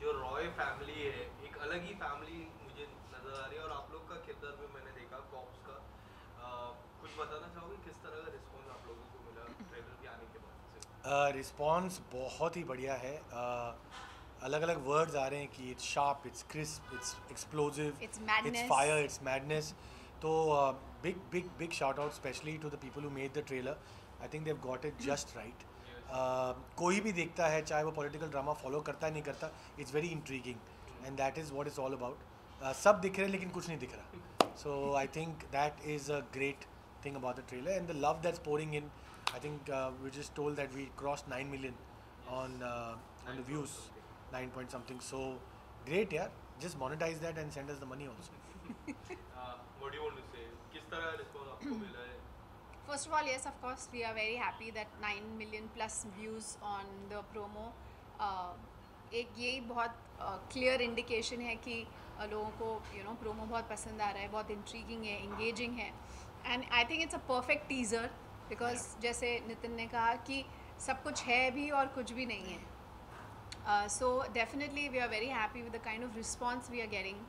जो रॉय फैमिली है, एक अलग ही फैमिली मुझे नजर आ रही है, और आप लोग का किरदार भी मैंने देखा कॉप्स का। कुछ बताना चाहोगे किस तरह का रिस्पॉन्स आप लोगों को मिला ट्रेलर के आने के बाद से? रिस्पॉन्स बहुत ही बढ़िया है। अलग अलग वर्ड्स आ रहे हैं कि it's sharp, it's crisp, it's explosive, It's it's madness. Fire, it's madness. तो big big big shout out specially to the people who made the trailer. I think they've got it just right. Yes. कोई भी देखता है, चाहे वो political drama follow करता है नहीं करता, it's very intriguing and that is what is all about. सब दिख रहे हैं लेकिन कुछ नहीं दिख रहा। So I think that is a great thing about the trailer and the love that's pouring in. I think we just told that we crossed 9 million on the 9 point views, something. 9 point something. So great, yeah. Just monetize that and send us the money also. What do you want to say, किस तरह response आपको मिला है? First of all, yes, of course, we are very happy that 9 million plus views on the promo. Uh, एक यही बहुत clear indication है कि लोगों को प्रोमो बहुत पसंद आ रहा है, बहुत इंट्रीगिंग है, इंगेजिंग है, and I think it's a perfect teaser because जैसे नितिन ने कहा कि सब कुछ है भी और कुछ भी नहीं है. So definitely we are very happy with the kind of response we are getting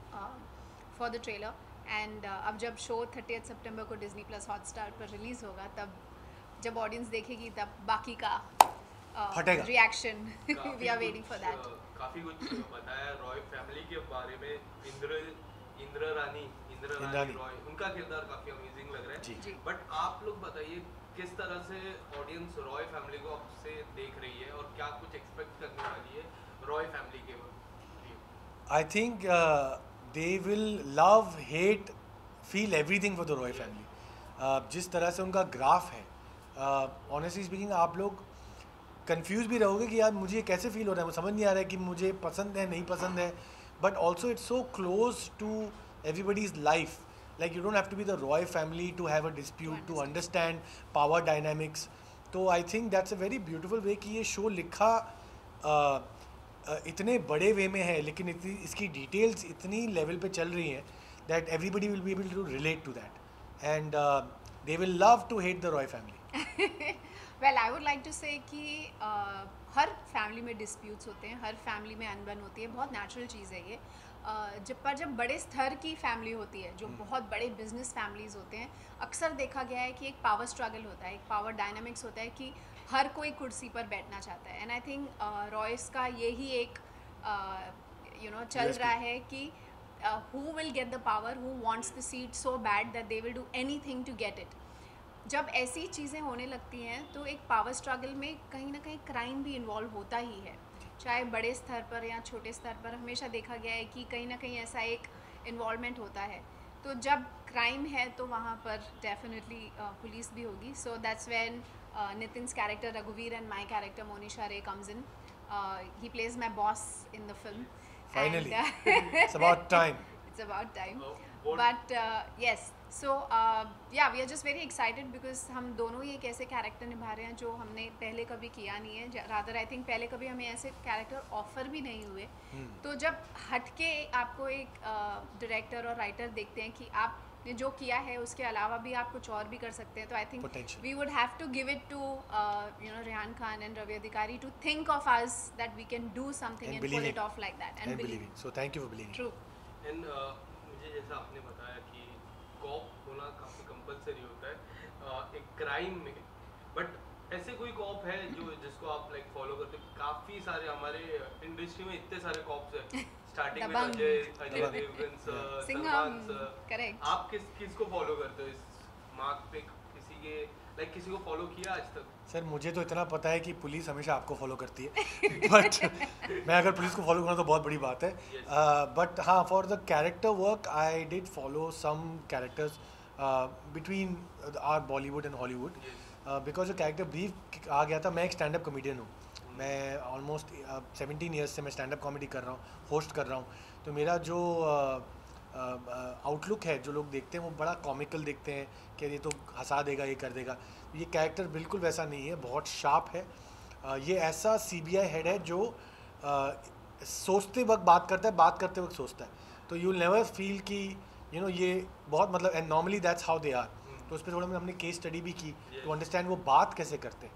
for the trailer. And अब जब शो 30th सितंबर को डिज्नी प्लस हॉटस्टार पर रिलीज़ होगा, तब जब ऑडियंस देखेगी तब बाकी का फटेगा। रिएक्शन वी काफी आर वेटिंग फॉर दैट. काफी कुछ बताया रॉय फैमिली के बारे में। इंद्र इंद्र रानी इंद्रानी रॉय, उनका किरदार काफी अमेजिंग लग रहा जी। है। जी. बट आप लोग बताइए किस तरह से ऑडियंस रॉय फैमिली को आपसे देख रही है, और क्या कुछ एक्सपेक्ट करने वाली है रॉय फैमिली के लिए? I think they will love, hate, feel everything for the Roy Yes. family. जिस तरह से उनका ग्राफ है, ऑनेस्टली स्पीकिंग आप लोग कंफ्यूज भी रहोगे कि यार मुझे कैसे फील हो रहा है, मुझे समझ नहीं आ रहा है कि मुझे पसंद है नहीं पसंद है, but also it's so close to everybody's life. Like you don't have to be the Roy family to have a dispute, to understand power dynamics. तो I think that's a very beautiful way कि ये show लिखा इतने बड़े वे में है, लेकिन इतनी इसकी डिटेल्स इतनी लेवल पे चल रही हैं that everybody will be able to relate to that, and they will love to hate the Roy family. Well I would like to say कि हर फैमिली में डिस्प्यूट्स होते हैं, हर फैमिली में अनबन होती है, बहुत नेचुरल चीज़ है ये. जब बड़े स्तर की फैमिली होती है, जो बहुत बड़े बिजनेस फैमिलीज़ होते हैं, अक्सर देखा गया है कि एक पावर स्ट्रगल होता है, एक पावर डायनामिक्स होता है कि हर कोई कुर्सी पर बैठना चाहता है. एंड आई थिंक रॉयस का यही एक चल USP. रहा है कि who will get the power, who wants the seat so bad that they will do anything to get it. जब ऐसी चीज़ें होने लगती हैं तो एक पावर स्ट्रगल में कहीं ना कहीं क्राइम भी इन्वॉल्व होता ही है, चाहे बड़े स्तर पर या छोटे स्तर पर. हमेशा देखा गया है कि कहीं ना कहीं ऐसा एक इन्वॉल्वमेंट होता है. तो जब क्राइम है तो वहाँ पर डेफिनेटली पुलिस भी होगी. सो दैट्स व्हेन नितिन्स कैरेक्टर रघुवीर एंड माय कैरेक्टर मोनिशा रे comes in. He plays my boss in the film. Finally. And It's about time. it's about time. What- But yes, so yeah, we are just very excited because हम दोनों ही एक ऐसे character निभा रहे हैं जो हमने पहले कभी किया नहीं है. रादर आई थिंक पहले कभी हमें ऐसे कैरेक्टर ऑफर भी नहीं हुए. तो जब हटके आपको एक डायरेक्टर और राइटर देखते हैं कि आपने जो किया है उसके अलावा भी आप कुछ और भी कर सकते हैं, तो I think Potential. we would have to give it to Rehan Khan and Ravi Adhikari to think of us that we can do something And and pull believing. it off like that And and believing. So thank you for believing. True. And मुझे जैसा आपने बताया कि corp होना काफ़ी compulsory होता है एक क्राइम में, बट ऐसे कोई कॉप है जो जिसको आप लाइक फॉलो करते हो? काफ़ी सारे हमारे इंडस्ट्री में इतने सारे कॉप्स हैं, स्टार्टिंग में Dabangg. Ajay Dabangg. Devgn sir, Singham, Salman sir. correct. आप किसको फॉलो करते हो इस मार्क पे? किसी के लाइक किसी को फॉलो किया आज तक? सर मुझे तो इतना पता है कि पुलिस हमेशा आपको फॉलो करती है, बट मैं अगर पुलिस को फॉलो करूँ तो बहुत बड़ी बात है. बट हाँ, for the character work I did follow some characters between our Bollywood and Hollywood, because जो कैरेक्टर ब्रीफ आ गया था. मैं एक स्टैंड अप कॉमेडियन हूँ. मैं ऑलमोस्ट 17 ईयर्स से मैं स्टैंड अप कॉमेडी कर रहा हूँ, होस्ट कर रहा हूँ. तो मेरा जो आउटलुक है, जो लोग देखते हैं वो बड़ा कॉमिकल देखते हैं कि ये तो हंसा देगा, ये कर देगा. ये कैरेक्टर बिल्कुल वैसा नहीं है, बहुत शार्प है. ये ऐसा CBI हेड है जो सोचते वक्त बात करता है, बात करते वक्त सोचता है. तो यू विल नेवर फील कि ये बहुत मतलब, and normally that's how they are. तो उस पर थोड़ा हमने केस स्टडी भी की टू अंडरस्टैंड वो बात कैसे करते हैं.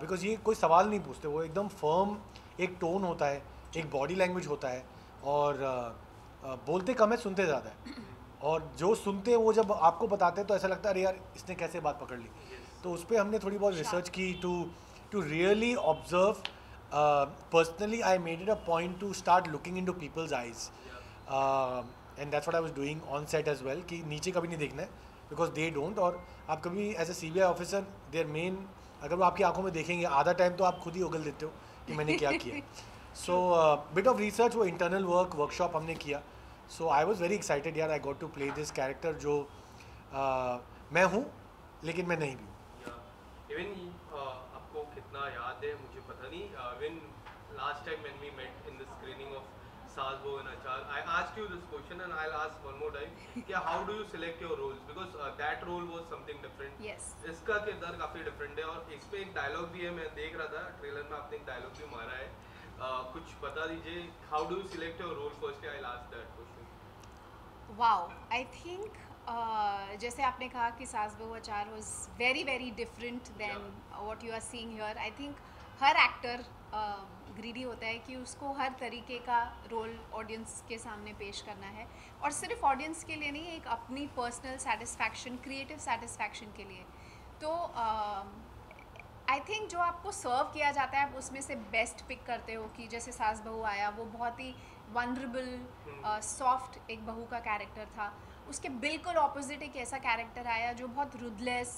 बिकॉज ये कोई सवाल नहीं पूछते, वो एकदम फर्म एक टोन होता है एक बॉडी लैंग्वेज होता है, और बोलते कम है सुनते ज़्यादा है, और जो सुनते हैं वो जब आपको बताते हैं तो ऐसा लगता है अरे यार इसने कैसे बात पकड़ ली। तो उस पर हमने थोड़ी बहुत रिसर्च की to really observe. Personally I made it a point to start looking into people's eyes, and that's what I was doing on set as well, कि नीचे कभी नहीं देखना है बिकॉज दे डोंट। और आप कभी as a CBI officer there man, अगर वो आपकी आंखों में देखेंगे आधा टाइम तो आप खुद ही उगल देते हो कि मैंने क्या किया। सो बिट ऑफ रिसर्च, वो इंटरनल वर्कशॉप हमने किया। So I was very excited यार, I got to play this character जो मैं हूँ लेकिन मैं नहीं भी हूँ। इवन आपको कितना याद है मुझे पता नहीं, even last time when we met in the screening of Saas Bahu and Achaar, I asked you this question and I will ask one more time कि how do you select your roles, because that role was something different. Yes. इसका किरदार काफी different है, और इस पे एक dialogue भी है, मैं देख रहा था ट्रेलर में आपने एक डायलॉग भी मारा है। कुछ बता दीजिए, how do you select your role? First I will ask that question. Wow, I think जैसे आपने कहा कि Saas Bahu Achaar was very very different then what you are seeing here. I think हर एक्टर ग्रीडी होता है कि उसको हर तरीके का रोल ऑडियंस के सामने पेश करना है, और सिर्फ ऑडियंस के लिए नहीं, एक अपनी पर्सनल सेटिस्फैक्शन, क्रिएटिव सेटिस्फैक्शन के लिए। तो आई थिंक जो आपको सर्व किया जाता है आप उसमें से बेस्ट पिक करते हो। कि जैसे सास बहू आया, वो बहुत ही वनरेबल सॉफ्ट एक बहू का कैरेक्टर था। उसके बिल्कुल ऑपोजिट एक ऐसा कैरेक्टर आया जो बहुत रुदलेस,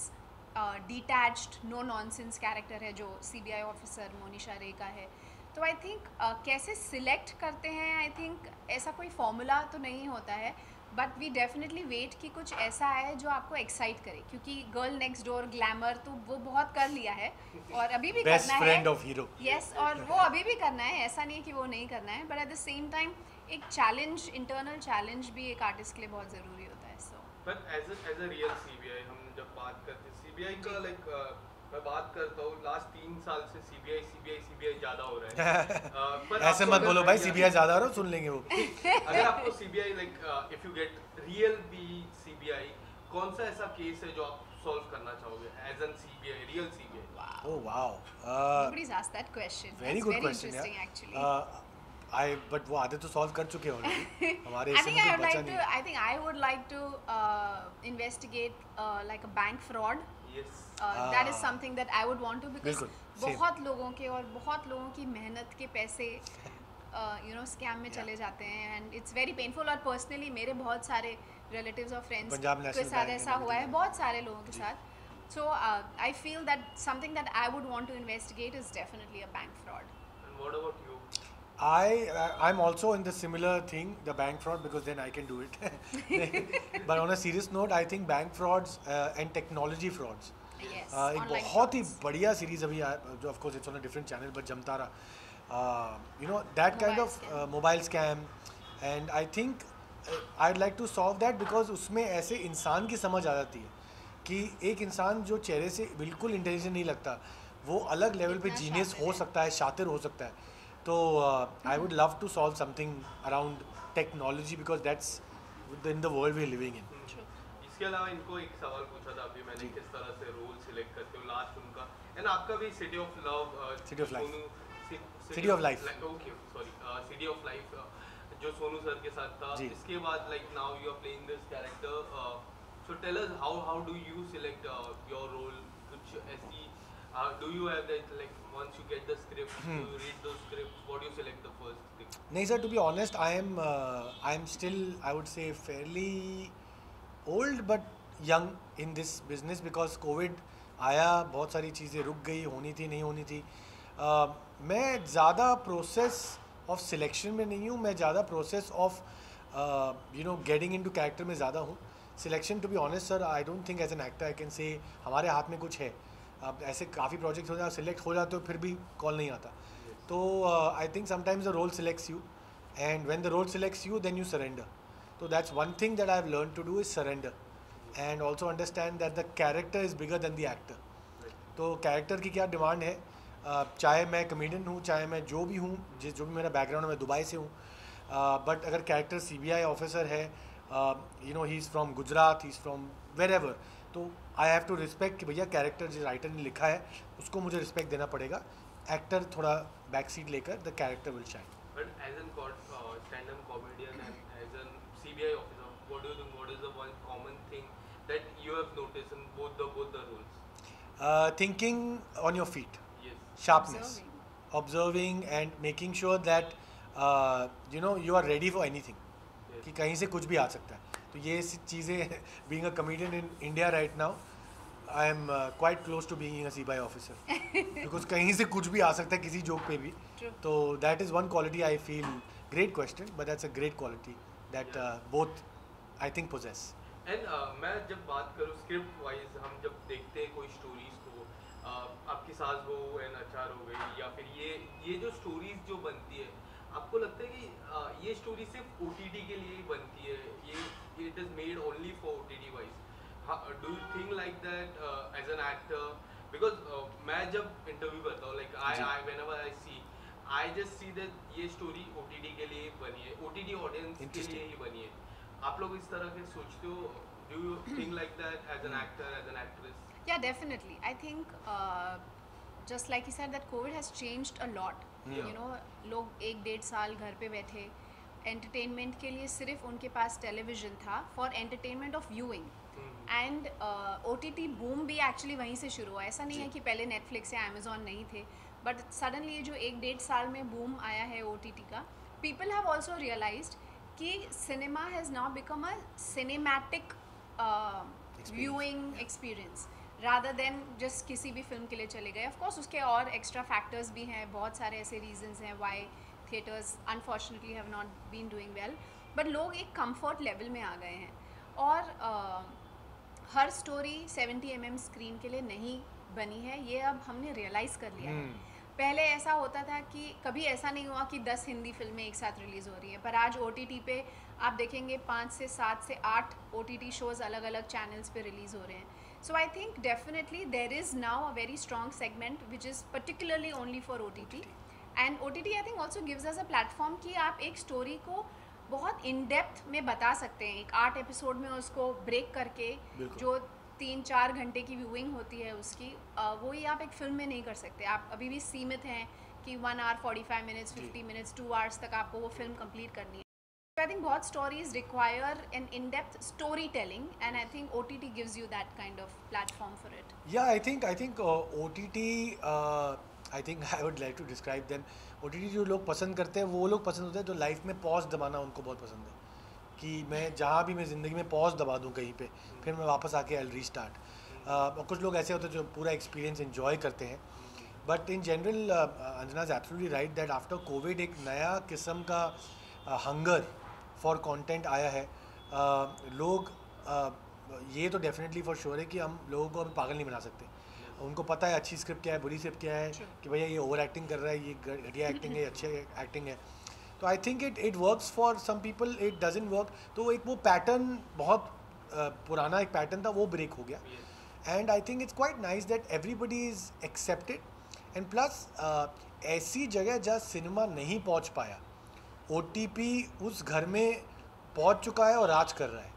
डिटैच्ड, नो नॉनसेंस कैरेक्टर है, जो CBI ऑफिसर मोनिशा रे का है। तो आई थिंक कैसे सिलेक्ट करते हैं, आई थिंक ऐसा कोई फॉर्मूला तो नहीं होता है, बट वी डेफिनेटली वेट कि कुछ ऐसा है जो आपको एक्साइट करे, क्योंकि गर्ल नेक्स्ट डोर, ग्लैमर तो वो बहुत कर लिया है और अभी भी बेस्ट करना फ्रेंड है। Of hero. यस, और वो अभी भी करना है, ऐसा नहीं कि वो नहीं करना है, but at the same time एक चैलेंज, इंटरनल चैलेंज भी एक आर्टिस्ट के लिए बहुत ज़रूरी होता है। So but as a real CBI हम जब बात करते हैं CBI का, लाइक मैं बात करता हूँ लास्ट 3 साल से CBI ज़्यादा हो रहा है। पर ऐसे आपको मत अगर बोलो भाई, idea- CBI ज़्यादा हो रहा, सुन लेंगे वो। अगर आपको CBI, like if you get real CBI, कौन सा ऐसा केस है जो आप सॉल्व करना चाहोगे as an CBI, real CBI? Oh wow. nobody's asked that question. Very That's good very question interesting यार। actually. बट वो आधे तो सॉल्व कर चुके हैं ऑलरेडी, हमारे I हिस्से think में I कुछ would बचा like नहीं to. है। I think I would like to investigate like a bank fraud. Yes. That is something that I would want to, because बिल्कुल, same. बहुत लोगों के और बहुत लोगों की मेहनत के पैसे स्कैम में चले जाते हैं, एंड इट्स वेरी पेनफुल। और पर्सनली मेरे बहुत सारे रिलेटिव्स और फ्रेंड्स पंजाब के नेशनल साथ बैंक ऐसा and हुआ है, everything. बहुत सारे लोगों के साथ। So I feel that something that I would want to investigate is definitely a bank fraud. And what about you? I'm also in the similar thing, the bank fraud, because then I can do it. But on a serious note, I think bank frauds and technology frauds. Yes, एक online बहुत ही frauds. बढ़िया series अभी जो of course it's on a different channel but जमता रहा, you know that kind Mobile of scam. Mobile scam, and I think I'd like to solve that, because उसमें ऐसे इंसान की समझ आ जाती है कि एक इंसान जो चेहरे से बिल्कुल इंटेलिजेंट नहीं लगता, वो अलग लेवल पे कितना जीनियस शातिर हो है। सकता है, शातिर हो सकता है। तो I would love to solve something around technology, because that's in the world we are living in. True. इसके अलावा इनको एक सवाल पूछा था अभी मैंने, जी। किस तरह से रोल सिलेक्ट करते हो लास्ट उनका, एंड आपका भी city of love, City of Life. City of Life. Okay sorry, city of life जो सोनू सर के साथ था। जी। इसके बाद like now you are playing this character, so tell us how do you select your role? कुछ ऐसी do you have that, like once you get the script, you read those scripts, what do you select the first thing? नहीं sir, to be honest I am still, I would say fairly old but young in this business, because covid आया, बहुत सारी चीज़ें रुक गई, होनी थी नहीं होनी थी। मैं ज़्यादा प्रोसेस ऑफ सिलेक्शन में नहीं हूँ, मैं ज़्यादा process of you know getting into character में ज़्यादा हूँ। Selection, to be honest sir, I don't think as an actor I can say हमारे हाथ में कुछ है। अब ऐसे काफ़ी प्रोजेक्ट्स हो जाए, सिलेक्ट हो जाते हो, फिर भी कॉल नहीं आता। तो I think sometimes the role selects you, and when the role selects you then you surrender. तो that's one thing that I have learn to do is surrender, and also understand that the character is bigger than the actor. तो character की क्या demand है, चाहे मैं comedian हूँ, चाहे मैं जो भी हूँ, जो भी मेरा बैकग्राउंड है, मैं दुबई से हूँ, बट अगर कैरेक्टर CBI ऑफिसर है, you know he is from Gujarat, he is from wherever, तो आई हैव टू रिस्पेक्ट कि भैया कैरेक्टर जिस राइटर ने लिखा है उसको मुझे रिस्पेक्ट देना पड़ेगा। एक्टर थोड़ा बैक सीट लेकर the character will shine. But as an stand-up comedian and as an CBI officer, what do you think? What is the one common thing that you have noticed in both the roles? Thinking on your feet, Yes. sharpness, Observing. observing and making sure that you are ready for anything. Yes. कि कहीं से कुछ भी आ सकता है. तो ये चीज़ें being a comedian in India right now, I am quite close to being a CBI officer because कहीं से कुछ भी आ सकता है किसी जोक पे भी. True. तो that is one quality I feel. Great question, but that's a great quality that both I think possess. And मैं जब बात करूँ स्क्रिप्ट वाइज, हम जब देखते हैं कोई स्टोरीज को, आपकी सास बहू एंड अचार हो गई, या फिर ये जो स्टोरीज जो बनती है, आपको लगता है कि ये स्टोरी सिर्फ OTT के लिए ही बनती है, ये it is made only for OTT wise? Do you think like that as an actor? Because मैं जब इंटरव्यू करता हूँ, like I whenever I see, I just see that ये स्टोरी OTT के लिए बनी है, OTT ऑडियंस के लिए ही बनी है. आप लोग इस तरह के सोचते हो? Do you think like that as an actor, as an actress? Yeah, definitely. I think just like you said that COVID has changed a lot. Yeah. You know, लोग 1-1.5 साल घर पे बैठे, एंटरटेनमेंट के लिए सिर्फ उनके पास टेलीविज़न था for entertainment of viewing. And OTT boom भी एक्चुअली वहीं से शुरू हुआ. ऐसा नहीं है कि पहले नेटफ्लिक्स या अमेजोन नहीं थे, बट सडनली ये जो 1-1.5 साल में बूम आया है OTT का, पीपल हैव ऑल्सो रियलाइज्ड कि cinema has now become a cinematic viewing experience rather than just किसी भी फिल्म के लिए चले गए. ऑफ कोर्स उसके और एक्स्ट्रा फैक्टर्स भी हैं, बहुत सारे ऐसे रीजंस हैं why theatres unfortunately have not been doing well, but लोग एक कंफर्ट लेवल में आ गए हैं. और हर स्टोरी 70 mm स्क्रीन के लिए नहीं बनी है, ये अब हमने रियलाइज़ कर लिया है. पहले ऐसा होता था कि कभी ऐसा नहीं हुआ कि 10 हिंदी फिल्में एक साथ रिलीज़ हो रही हैं, पर आज OTT पे आप देखेंगे 5 से 7 से 8 OTT शोज़ अलग अलग चैनल्स पे रिलीज़ हो रहे हैं. So I think definitely there is now a very strong segment which is particularly only for OTT. And OTT I think also gives us a platform कि आप एक स्टोरी को बहुत इन डेप्थ में बता सकते हैं. एक 8 एपिसोड में उसको ब्रेक करके जो 3-4 घंटे की व्यूइंग होती है उसकी, वो ही आप एक फिल्म में नहीं कर सकते. आप अभी भी सीमित हैं कि 1 hour 45 minutes 50 minutes 2 hours तक आपको वो फिल्म कंप्लीट करनी है. I think बहुत stories require an in-depth storytelling, and I think OTT gives you that kind of platform for it. Yeah, I think OTT. I think I would like to describe them. OTT जो लोग पसंद करते हैं वो लोग पसंद होते हैं जो लाइफ में पॉज दबाना उनको बहुत पसंद है, कि मैं जहाँ भी मैं ज़िंदगी में पॉज दबा दूँ कहीं पे, फिर मैं वापस आके आई रीस्टार्ट. और कुछ लोग ऐसे होते हैं जो पूरा एक्सपीरियंस एंजॉय करते हैं. But in general Anjana is absolutely right that after Covid एक नया किस्म का हंगर फॉर कंटेंट आया है. लोग ये तो डेफिनेटली फॉर श्योर है कि हम लोगों को अभी पागल नहीं बना सकते. उनको पता है अच्छी स्क्रिप्ट क्या है, बुरी स्क्रिप्ट क्या है, कि भैया ये ओवर एक्टिंग कर रहा है, ये घटिया एक्टिंग है, अच्छी एक्टिंग है. तो I think it works for some people, it doesn't work. तो एक वो पैटर्न बहुत पुराना एक पैटर्न था, वो ब्रेक हो गया. And I think it's quite nice that everybody is accepted. And plus ऐसी जगह जहाँ सिनेमा नहीं पहुँच पाया, OTP उस घर में पहुँच चुका है और राज कर रहा है.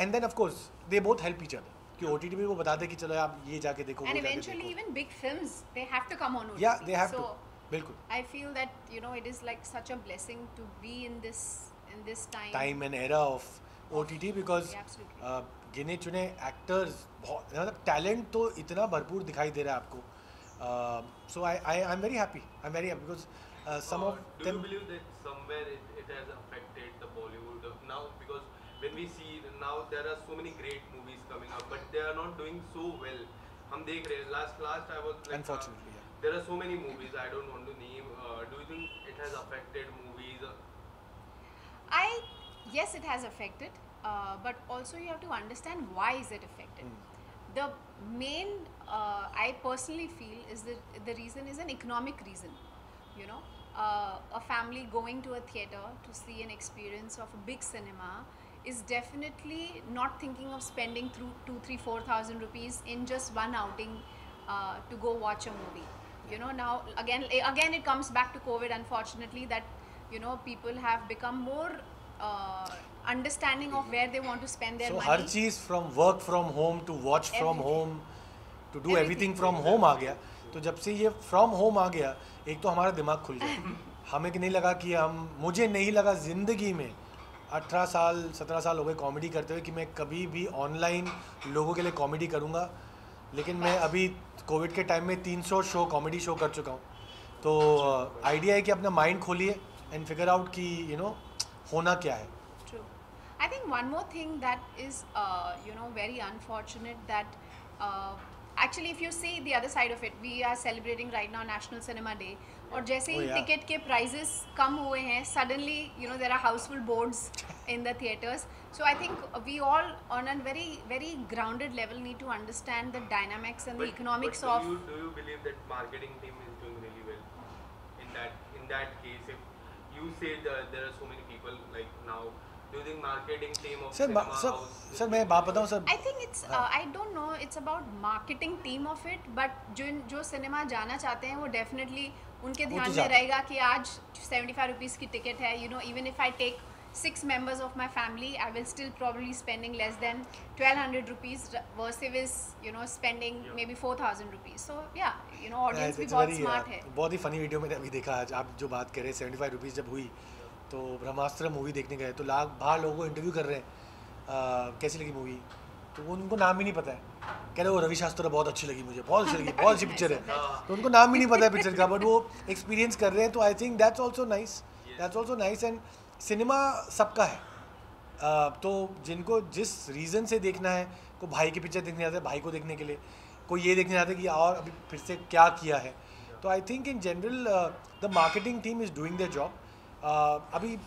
And then of course they both help each other, कि OTT भी वो बताते कि चलो आप ये जाके देखो, And वो जाके eventually देखो. even big films they have to come on OTT. Yeah, they have so, to. बिल्कुल. I feel that it is like such a blessing to be in this time and era of OTT because Yeah, absolutely. गिने चुने actors बहुत, मतलब talent तो इतना भरपूर दिखाई दे रहा है आपको. So I am very happy, because some of Do them. you believe that somewhere it has affected the Bollywood now? Because when we see now there are so many great movies coming up, but they are not doing so well. हम देख रहे हैं last I was like, Unfortunately, yeah. there are so many movies I don't want to name. Do you think it has affected movies? Yes, it has affected, but also you have to understand why is it affected. The main I personally feel is that the reason is an economic reason. A family going to a theater to see an experience of a big cinema is definitely not thinking of spending through 2,000-4,000 rupees in just one outing to go watch a movie. Now again it comes back to COVID, unfortunately, that people have become more understanding of where they want to spend their So money. Her cheese from work from home to watch from Everything. home to do everything from home आ गया. तो जब से ये from home आ गया, एक तो हमारा दिमाग खुल गया हमें कि नहीं लगा कि मुझे नहीं लगा ज़िंदगी में 18 साल 17 साल हो गए कॉमेडी करते हुए कि मैं कभी भी ऑनलाइन लोगों के लिए कॉमेडी करूँगा। लेकिन मैं अभी कोविड के टाइम में 300 शो कॉमेडी शो कर चुका हूँ। तो आइडिया है कि अपना माइंड खोलिए एंड फिगर आउट कि होना क्या है। True. I think one more thing that is, very unfortunate that actually, if you see the other side of it, we are celebrating right now National Cinema Day. और जैसे ही Oh, yeah. Ticket के prices कम हुए हैं, suddenly, there are houseful boards in the theaters. So I think we all, on a very, very grounded level, need to understand the dynamics and the economics but of. do you believe that marketing team is doing really well in that case? If you say that there are so many people like now, do you think marketing team of sir cinema sir house is sir मैं doing बात really बताऊँ well? Sir. I think it's I don't know it's about marketing team of it, but जो cinema जाना चाहते हैं वो definitely उनके वो तो ध्यान में जाते रहेगा कि आज 75 रुपीज़ की टिकट है, even if I take 6 members of my family, I will still probably spending less than 1200 rupees versus spending maybe 4000 rupees. So yeah, audience भी It's बहुत very, smart है. बहुत ही फनी वीडियो मैंने अभी देखा आज। आप जो बात कर रहे हैं 75 रुपीज़ जब हुई तो ब्रह्मास्त्र मूवी देखने गए तो बाहर लोगों को इंटरव्यू कर रहे हैं कैसी लगी मूवी, तो उनको नाम ही नहीं पता है। कह रहे वो रवि शास्त्री बहुत अच्छी लगी, मुझे बहुत अच्छी लगी, बहुत अच्छी पिक्चर है, तो उनको नाम ही नहीं पता है पिक्चर का, बट वो एक्सपीरियंस कर रहे हैं। तो I think that's also nice and cinema सबका है। तो जिनको जिस रीज़न से देखना है, को भाई की पिक्चर देखने जाते हैं भाई को देखने के लिए, कोई ये देखने जाते हैं कि और अभी फिर से क्या किया है। तो I think in general the marketing team is doing their job. अभी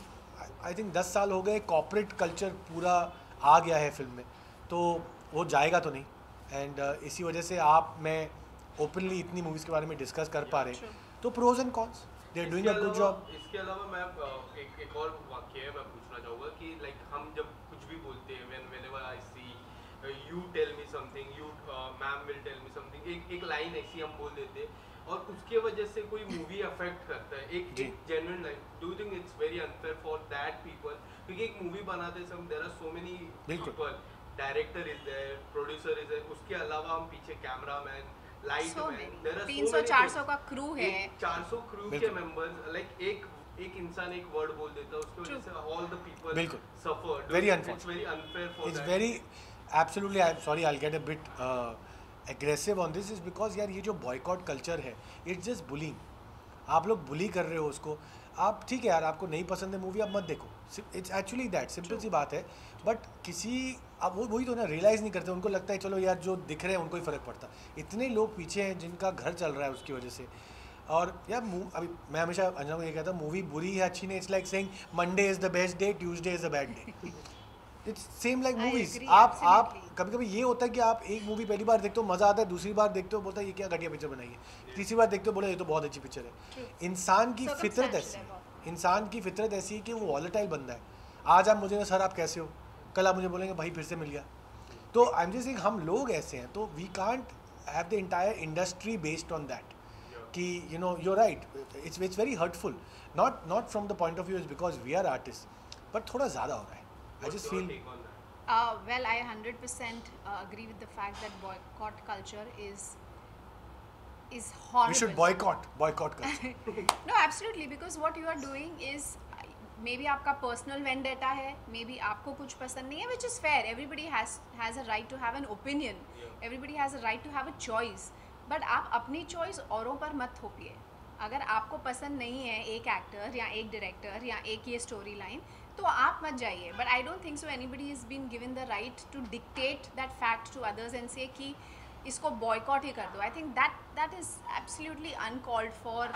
आई थिंक 10 साल हो गए, कॉर्पोरेट कल्चर पूरा आ गया है फिल्म में, तो वो जाएगा तो नहीं। एंड इसी वजह से मैं ओपनली इतनी मूवीज़ के बारे में डिस्कस कर पा रहे हैं। तो pros and cons, they are doing a good job. इसके अलावा मैं एक और वाक्य है मैं पूछना चाहूँगा कि लाइक हम जब कुछ भी बोलते हैं whenever I see you tell me something, you ma'am will tell me something, एक लाइन ऐसी हम बोल देते हैं और उसके वजह से कोई मूवी अफेक्ट करता है, एक genuine line. Do you think it's very unfair for that people? क्योंकि एक मूवी बनाते समय there are so many people, director is there, producer is there, उसके अलावा हम पीछे cameraman, light man, there are 300-400 का क्रू है, 400 क्रू के मेंबर्स। लाइक एक इंसान एक वर्ड बोल देता है, उसकी वजह से all the people suffer. Very it's very unfair for its very absolutely, I am sorry, I will get a bit aggressive on this is because यार ये जो बॉयकॉट कल्चर है, इट्स जस्ट बुलिंग। आप लोग बुली कर रहे हो उसको। आप ठीक है यार, आपको नहीं पसंद है मूवी, आप मत देखो, इट्स एक्चुअली दैट सिंपल सी बात है। बट आप वही तो ना रियलाइज़ नहीं करते, उनको लगता है चलो यार जो दिख रहे हैं उनको ही फ़र्क पड़ता। इतने लोग पीछे हैं जिनका घर चल रहा है उसकी वजह से। और यार अभी मैं हमेशा अंजना को ये कहता हूँ, मूवी बुरी है अच्छी नहीं, it's like saying Monday is the best day, Tuesday is the bad day. It's same like movies. आप कभी कभी ये होता है कि आप एक मूवी पहली बार देखते हो मज़ा आता है, दूसरी बार देखते हो बोलता है ये क्या घटिया पिक्चर बनाई है, तीसरी बार देखते हो बोले ये तो बहुत अच्छी पिक्चर है। इंसान की फितरत ऐसी है कि वो वॉलेटाइल बंदा है। आज आप मुझे सर आप कैसे हो, कल आप मुझे बोलेंगे भाई फिर से मिल गया। तो आई एम जस्ट सेइंग हम लोग ऐसे हैं, तो we can't have the entire industry based on that कि you're right, it's very hurtful, not from the point of view is because we are artists, but थोड़ा ज़्यादा हो रहा है। I just feel well, I 100% agree with the fact that boycott culture is horrible. we should boycott culture. No, absolutely, because what you are doing is maybe आपका personal vendetta है, maybe आपको कुछ पसंद नहीं है, which is fair. Everybody has a right to have an opinion. Everybody has a right to have a choice. But आप अपनी choice औरों पर मत थोपिए। अगर आपको पसंद नहीं है एक एक्टर या एक डायरेक्टर या एक ये स्टोरी लाइन, तो आप मत जाइए। But I don't think so anybody is been given the right to dictate that fact to others and say कि इसको बॉयकॉट ही कर दो। I think that is absolutely uncalled for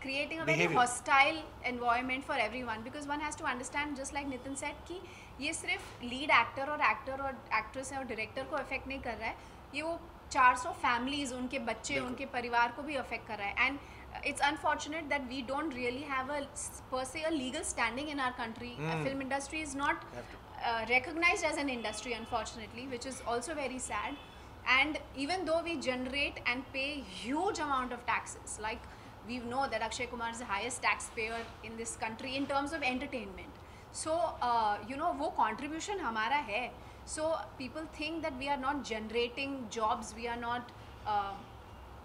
creating a very hostile environment for everyone, because one has to understand, just like Nitin said, कि ये सिर्फ lead actor और actress और डायरेक्टर को अफेक्ट नहीं कर रहा है, ये वो 400 फैमिलीज़, उनके बच्चे, उनके परिवार को भी अफेक्ट कर रहा है। And it's unfortunate that we don't really have a per se a legal standing in our country. Film industry is not recognized as an industry, unfortunately, which is also very sad. And even though we generate and pay huge amount of taxes, like we know that Akshay Kumar is the highest taxpayer in this country in terms of entertainment. So वो contribution हमारा है. So people think that we are not generating jobs, we are not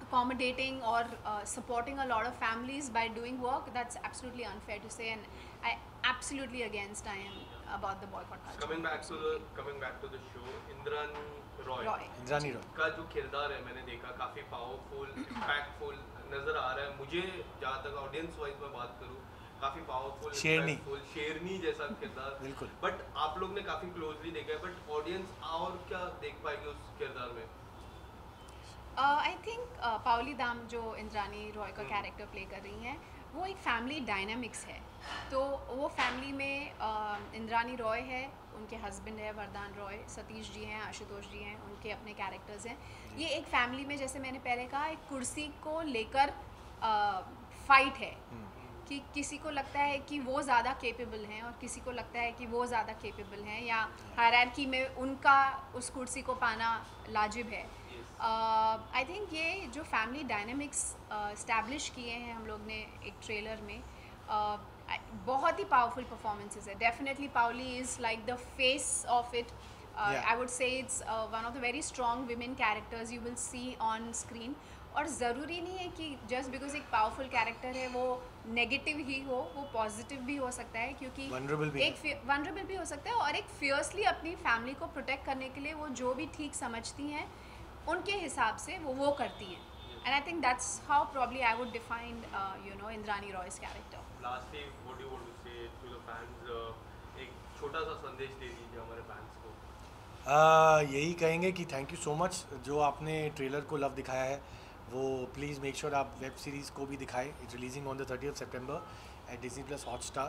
accommodating or supporting a lot of families by doing work, that's absolutely unfair to say, and I absolutely against I am about the boycott culture. Coming back to the show, Indrani Roy Indrani Roy का जो किरदार है मैंने देखा काफ़ी powerful impactful नज़र आ रहा है मुझे। जहाँ तक ऑडियंस वाइज में बात करूँ, काफ़ी पावरफुल शेरनी जैसा किरदार बिल्कुल। बट आप लोग ने काफ़ी क्लोजली देखा है, बट ऑडियंस और क्या देख पाएगी उस किरदार में? आई थिंक पावली दाम जो इंद्रानी रॉय का कैरेक्टर प्ले कर रही हैं, वो एक फैमिली डायनामिक्स है। तो वो फैमिली में इंद्रानी रॉय है, उनके हस्बैंड है वरदान रॉय, सतीश जी हैं, आशुतोष जी हैं, उनके अपने कैरेक्टर्स हैं। ये एक फैमिली में, जैसे मैंने पहले कहा, एक कुर्सी को लेकर फाइट है कि किसी को लगता है कि वो ज़्यादा केपेबल हैं और किसी को लगता है कि वो ज़्यादा केपेबल हैं, या हायरार्की में उनका उस कुर्सी को पाना लाजिब है। आई थिंक ये जो फैमिली डायनामिक्स इस्टेब्लिश किए हैं हम लोग ने एक ट्रेलर में, बहुत ही पावरफुल परफॉर्मेंसेस है। डेफिनेटली पावली is like the face of it. I would से it's one of the very strong women characters you will see on screen. और ज़रूरी नहीं है कि जस्ट बिकॉज एक पावरफुल कैरेक्टर है वो नेगेटिव ही हो, वो पॉजिटिव भी हो सकता है, क्योंकि वनरेबल भी हो सकता है, और एक फियर्सली अपनी फैमिली को प्रोटेक्ट करने के लिए वो जो भी ठीक समझती हैं उनके हिसाब से वो करती हैं। And I think that's how probably I would define Indrani Roy's character. Lastly what you want to say to the fans, एक छोटा सा संदेश दे दीजिए हमारे फैंस को। यही कहेंगे कि थैंक यू सो मच जो आपने ट्रेलर को लव दिखाया है, वो प्लीज़ मेक श्योर आप वेब सीरीज़ को भी दिखाएं। It's releasing on the 30th September at Disney+ Hotstar।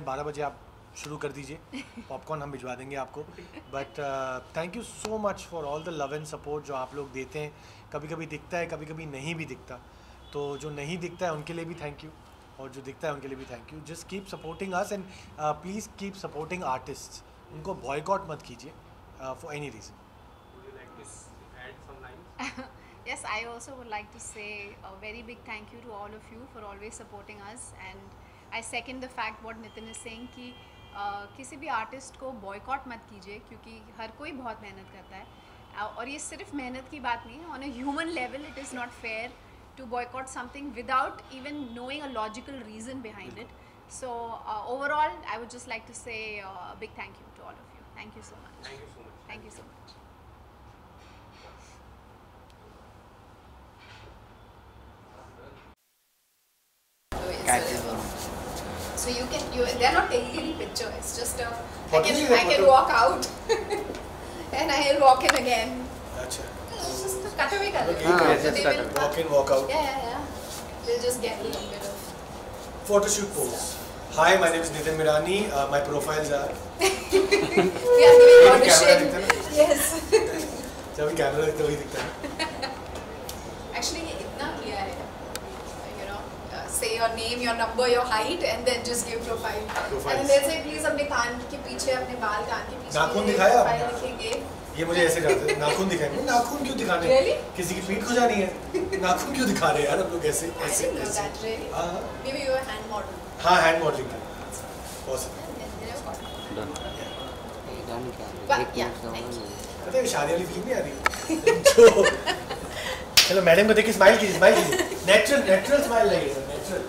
12 बजे आप शुरू कर दीजिए, पॉपकॉर्न हम भिजवा देंगे आपको। But thank you so much for all the love and support जो आप लोग देते हैं। कभी कभी दिखता है, कभी कभी नहीं भी दिखता, तो जो नहीं दिखता है उनके लिए भी थैंक यू, और जो दिखता है उनके लिए भी thank you. Just keep supporting us and please keep supporting artists. उनको बॉयकॉट मत कीजिए for any reason. Yes, I also would like to say a very big thank you to all of you for always supporting us, and I second the fact what Nitin is saying कि किसी भी artist को boycott मत कीजिए, क्योंकि हर कोई बहुत मेहनत करता है। और ये सिर्फ मेहनत की बात नहीं है, on a human level it is not fair to boycott something without even knowing a logical reason behind it. So overall I would just like to say big thank you to all of you. Thank you so much. Thank you so much. So they're not taking any picture. It's just I can walk out and I'll walk in again. अच्छा। It's just a cutaway color. Walk in, walk out. Yeah. They'll just get a little bit of photoshoot pose. Hi, my name is Nitin Mirani. My profiles are. We are giving audition. Yes. जब camera देखते वही दिखता है। Actually ये इतना किया है, say your name, your number, your height, and then just give profile. And then they'll say please अपने कान के पीछे, अपने बाल कान के पीछे नाखून दिखाया profile लिखेंगे। ये मुझे ऐसे करते हैं, नाखून दिखाएंगे। नाखून क्यों दिखाने? Really? किसी की पीठ खुजानी है, नाखून क्यों दिखा रहे हैं यार हम लोग ऐसे I ऐसे didn't know ऐसे। that, really? हाँ। Maybe you are hand model. हाँ, हैंड मॉडलिंग का। Awesome. But yeah, thank you. पता है शादी वाली फीलिंग नहीं आ रही? चलो मैडम को देख के स्माइल कीजिए, नेचुरल स्माइल लगे, नेचुरल।